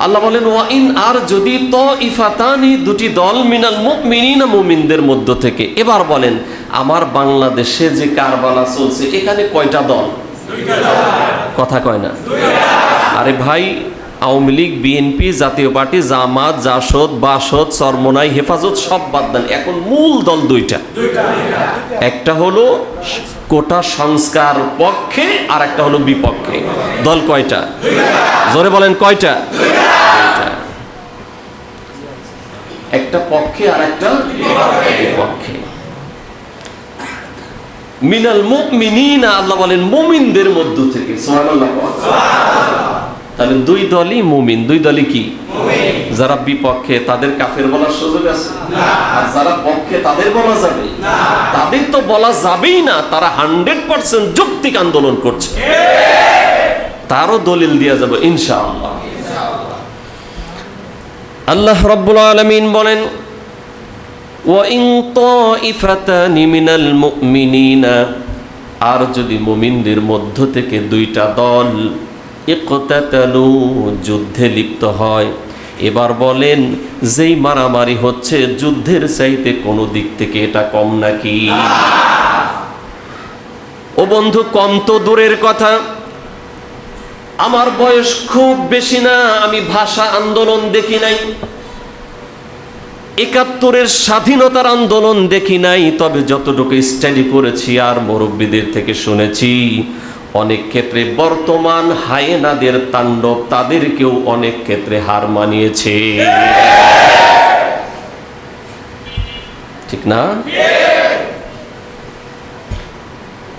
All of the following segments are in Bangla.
আল্লাহ বলেন ওয়া ইন, আর যদি তাইফাতানি, দুটি দল, মিনাল মুমিনিনা, মুমিনদের মধ্য থেকে। এবার বলেন আমার বাংলাদেশে যে কারবালা চলছে এখানে কয়টা দল? কথা কয় না। আরে ভাই, আওয়ামী লীগ, বিএনপি, জাতীয় পার্টি, জামাত, জাসদ, বাসদ, চরমনাই, হেফাজত সব বাদ দেন, এখন মূল দল দুইটা। একটা হলো কোটা সংস্কার পক্ষে আর একটা হলো বিপক্ষে। দল কয়টা? জোরে বলেন কয়টা? একটা পক্ষে আর একটা বিপক্ষে। মিনাল মুমিনিনা, আল্লাহ বলেন মুমিনদের মধ্য থেকে। সুবহানাল্লাহ। তাহলে দুই দলই মুমিন। দুই দলই কি? যারা বিপক্ষে তাদের কাফের বলার সুযোগ আছে? আর যারা পক্ষে তাদের বলা যাবে? তাদের তো বলা যাবেই না, তারা 100% যৌক্তিক আন্দোলন করছে, তারও দলিল দেয়া যাবে ইনশাআল্লাহ। আল্লাহ রাব্বুল আলামিন বলেন ওয়া ইন তাইফাতানি মিনাল মুমিনিনা, আর যদি মুমিনদের মধ্য থেকে দুইটা দল ইকতাতালু, যুদ্ধে লিপ্ত হয়। এবার বলেন যেই মারামারি হচ্ছে যুদ্ধের চাইতে কোনো দিক থেকে এটা কম নাকি? ও বন্ধু, কম তো দূরের কথা, আমার বয়স খুব বেশি না, আমি ভাষা আন্দোলন দেখি নাই, ৭১-এর স্বাধীনতার আন্দোলন দেখি নাই, তবে যতটুকু স্টাডি করেছি আর মুরব্বীদের থেকে শুনেছি, অনেক ক্ষেত্রে বর্তমান হায়েনাদের তাণ্ডব তাদেরকেও অনেক ক্ষেত্রে হার মানিয়েছে। ঠিক না?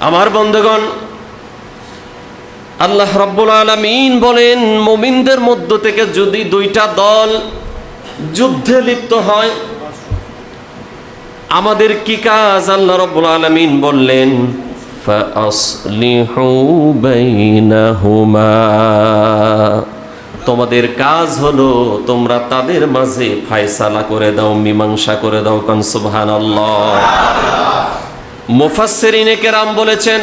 আমার বন্ধুগণ, আল্লাহ রাব্বুল আলামিন বলেন মুমিনদের মধ্য থেকে যদি দুইটা দল যুদ্ধে লিপ্ত হয়, আমাদের কি কাজ? আল্লাহ রাব্বুল আলামিন বললেন ফাসলিহু বাইনাহুমা, তোমাদের কাজ হলো তোমরা তাদের মাঝে ফায়সালা করে দাও, মীমাংসা করে দাও। কান সুবহানাল্লাহ। মুফাসসিরিনে কেরাম বলেছেন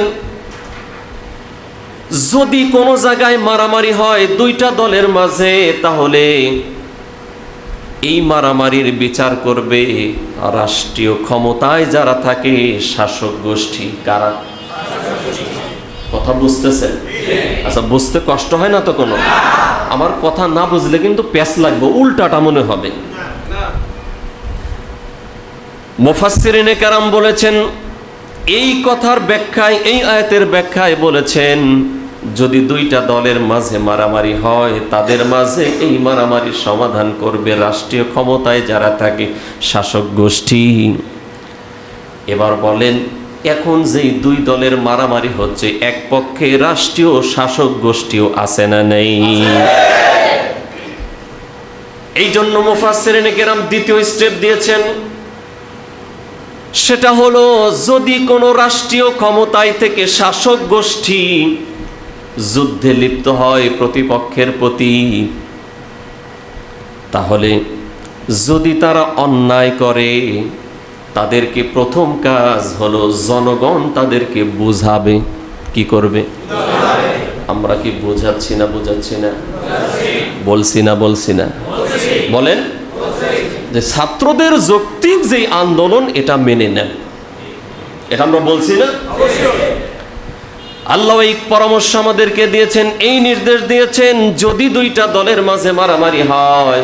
যদি কোনো জায়গায় মারামারি হয় দুইটা দলের মাঝে, তাহলে এই মারামারির বিচার করবে রাষ্ট্রীয় ক্ষমতায় যারা থাকে, শাসক গোষ্ঠী। কারা? কথা বুঝতেছেন? আচ্ছা, বুঝতে কষ্ট হয় না তো কোনো? আমার কথা না বুঝলে কিন্তু প্যাচ লাগবে, উল্টাটা মনে হবে। মুফাসসিরিনে কেরাম বলেছেন এই কথার ব্যাখ্যায়, এই আয়াতের ব্যাখ্যায় বলেছেন যদি দুইটা দলের মাঝে মারামারি হয়, তাদের মাঝে এই মারামারির সমাধান করবে রাষ্ট্রীয় ক্ষমতায় যারা থাকে, শাসক গোষ্ঠী। এবার বলেন এখন যেই দুই দলের মারামারি হচ্ছে, এক পক্ষে রাষ্ট্রীয় শাসক গোষ্ঠীও আছে না নেই? এই জন্য মুফাসসিরিনে কেরাম দ্বিতীয় স্টেপ দিয়েছেন, সেটা হলো যদি কোনো রাষ্ট্রীয় ক্ষমতায় থেকে শাসক গোষ্ঠী যুদ্ধে লিপ্ত হয় প্রতিপক্ষের প্রতি, তাহলে যদি তারা অন্যায় করে, তাদেরকে প্রথম কাজ হলো জনগণ তাদেরকে বুঝাবে। কি করবে? আমরা কি বোঝাচ্ছি না? বোঝাচ্ছি না? বলছি না? বলছি না? বলেন যে ছাত্রদের যৌক্তিক যে আন্দোলন এটা মেনে নেন, এটা আমরা বলছি না? আল্লাহ এই পরামর্শ আমাদেরকে দিয়েছেন, এই নির্দেশ দিয়েছেন যদি দুইটা দলের মাঝে মারামারি হয়,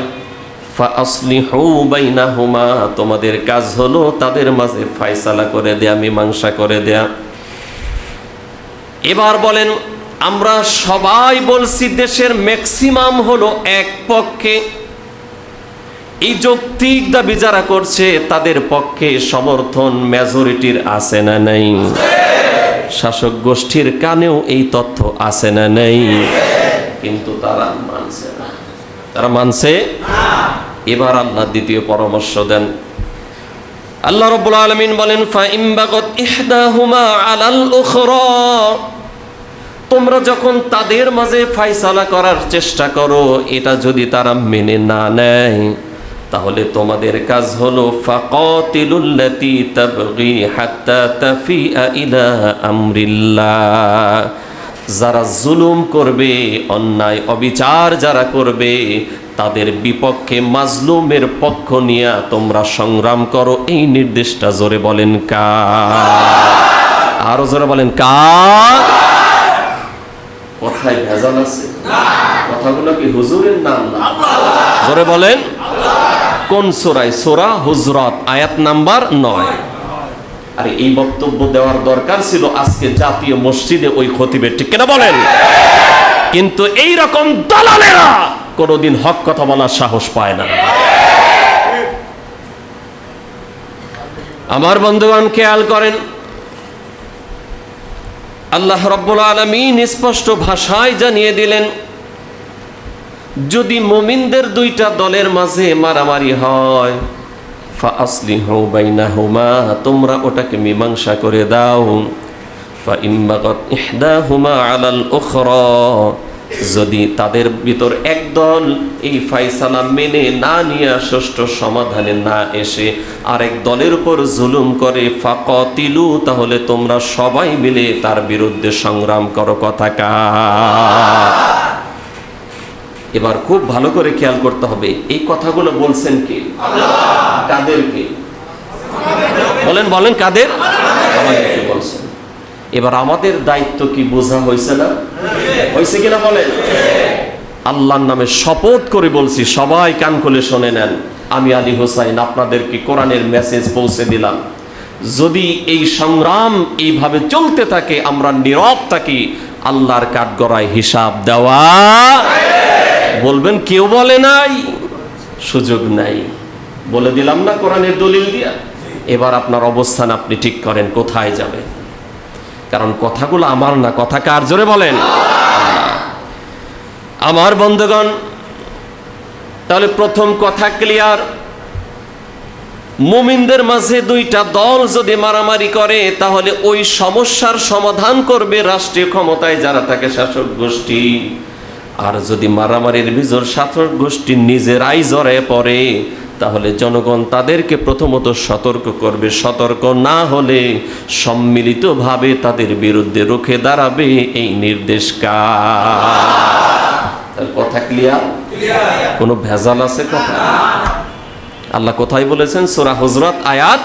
ফাসলিহু বাইনাহুমা, তোমাদের কাজ হলো তাদের মাঝে ফয়সালা করে দেয়া, মীমাংসা করে দেয়া। এবার বলেন আমরা সবাই বলছি দেশের ম্যাক্সিমাম হলো এক পক্ষে, এই যৌক্তিক দাবি যারা করছে তাদের পক্ষে সমর্থন মেজরিটির আছে না নাই? শাসক গোষ্ঠীর কানেও এই তথ্য আছে না নাই? কিন্তু তারা মানছে না। তারা মানছে না। এবার আল্লাহ দ্বিতীয় পরামর্শ দেন। আল্লাহ রাব্বুল আলামিন বলেন ফাইম বাগাত ইহদাহুমা আলাল উখরা, তোমরা যখন তাদের মাঝে ফয়সালা করার চেষ্টা করো, এটা যদি তারা মেনে না নেয়, তাহলে তোমাদের কাজ হলো ফাকাতিলুল্লাতী তাবগী হাত্তা তাফিআ ইলা আমরিল্লাহ, যারা জুলুম করবে, অন্যায় অবিচার যারা করবে, তাদের বিপক্ষে মাজলুমের পক্ষ নিয়ে তোমরা সংগ্রাম করো। এই নির্দেশটা জোরে বলেন কার? আরো জোরে বলেন কার? কথায় ভেজাল আছে? কথাগুলো কি হুজুরের নাম না? জোরে বলেন। কোন সূরায়? সূরা হুজরাত, আয়াত নাম্বার 9। আরে এই বক্তব্য দেওয়ার দরকার ছিল আজকে জাতীয় মসজিদে ওই খতিবের, ঠিক কিনা বলেন? কিন্তু এই রকম দালালেরা কোনোদিন হক কথা বলার সাহস পায় না। আমার বন্ধুগণ খেয়াল করেন, আল্লাহ রাব্বুল আলামিন স্পষ্ট ভাষায় জানিয়ে দিলেন, যদি মুমিনদের দুইটা দলের মাঝে মারামারি হয়, ফাআসলিহু বাইনাহুমা, তোমরা ওটাকে মীমাংসা করে দাও। ফাইন বাগাত ইহদাহুমা আলাল উখরা, যদি তাদের ভিতর এক দল এই ফায়সালা মেনে না নিয়ে সুষ্ঠু সমাধানে না এসে আরেক দলের উপর জুলুম করে, ফাকাতিলু, তাহলে তোমরা সবাই মিলে তার বিরুদ্ধে সংগ্রাম করো। কথাকার। এবার খুব ভালো করে খেয়াল করতে হবে, এই কথাগুলো বলছেন কে? কাদেরকে বলেন? বলেন কাদের? আমাদেরকে বলছেন। এবার আমাদের দায়িত্ব কি বোঝা হয়েছে না? হয়েছে কিনা বলেন? আল্লাহর নামে শপথ করে বলছি, সবাই কান খুলে শুনে নেন, আমি আলী হোসাইন আপনাদেরকে কোরআনের মেসেজ পৌঁছে দিলাম। যদি এই সংগ্রাম এইভাবে চলতে থাকে, আমরা নীরব থাকি, আল্লাহর কাঠগড়ায় হিসাব দেওয়া। বলবেন কেউ বলে নাই, সুযোগ নাই। বলে দিলাম না কোরআনের দলিল দিয়া। এবার আপনার অবস্থান আপনি ঠিক করেন, কোথায় যাবেন। কারণ কথাগুলো আমার না, কথা কার? জোরে বলেন। আমার বন্ধুগণ, তাহলে প্রথম কথা ক্লিয়ার, মুমিনদের মাঝে দুইটা দল যদি মারামারি করে, তাহলে ওই সমস্যার সমাধান করবে রাষ্ট্রীয় ক্ষমতায় যারা থাকে, শাসক গোষ্ঠী। আর যদি মারামারির ভিতর শাসক গোষ্ঠী নিজেরাই জড়ায় পড়ে, তাহলে জনগণ তাদেরকে প্রথমত সতর্ক করবে। সতর্ক না হলে সম্মিলিতভাবে তাদের বিরুদ্ধে রুখে দাঁড়াবে। এই নির্দেশ কার? কথা ক্লিয়ার? কোনো ভেজাল আছে কথা? আল্লাহ কোথায় বলেছেন? সূরা হুজরাত আয়াত